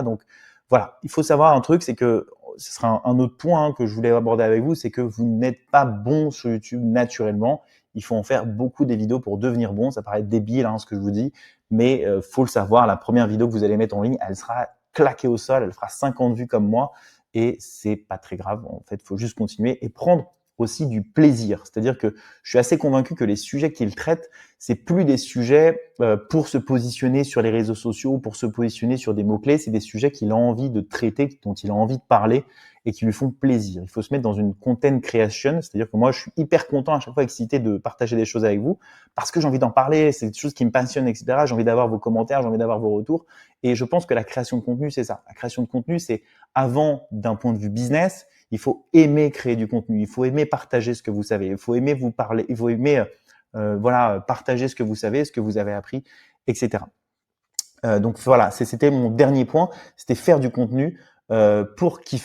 Donc voilà, il faut savoir un truc, c'est que ce sera un autre point que je voulais aborder avec vous, c'est que vous n'êtes pas bon sur YouTube naturellement. Il faut en faire beaucoup des vidéos pour devenir bon. Ça paraît débile ce que je vous dis, mais faut le savoir, la première vidéo que vous allez mettre en ligne, elle sera claquée au sol, elle fera 50 vues comme moi et c'est pas très grave. En fait, il faut juste continuer et prendre aussi du plaisir. C'est-à-dire que je suis assez convaincu que les sujets qu'il traite, c'est plus des sujets pour se positionner sur les réseaux sociaux, pour se positionner sur des mots-clés, c'est des sujets qu'il a envie de traiter, dont il a envie de parler et qui lui font plaisir. Il faut se mettre dans une content creation, c'est-à-dire que moi, je suis hyper content à chaque fois excité de partager des choses avec vous parce que j'ai envie d'en parler, c'est des choses qui me passionnent, etc. J'ai envie d'avoir vos commentaires, j'ai envie d'avoir vos retours et je pense que la création de contenu, c'est ça. La création de contenu, c'est avant d'un point de vue business, il faut aimer créer du contenu, il faut aimer partager ce que vous savez, il faut aimer vous parler, il faut aimer voilà, partager ce que vous savez, ce que vous avez appris, etc. Donc voilà, c'était mon dernier point, c'était faire du contenu pour kiffer.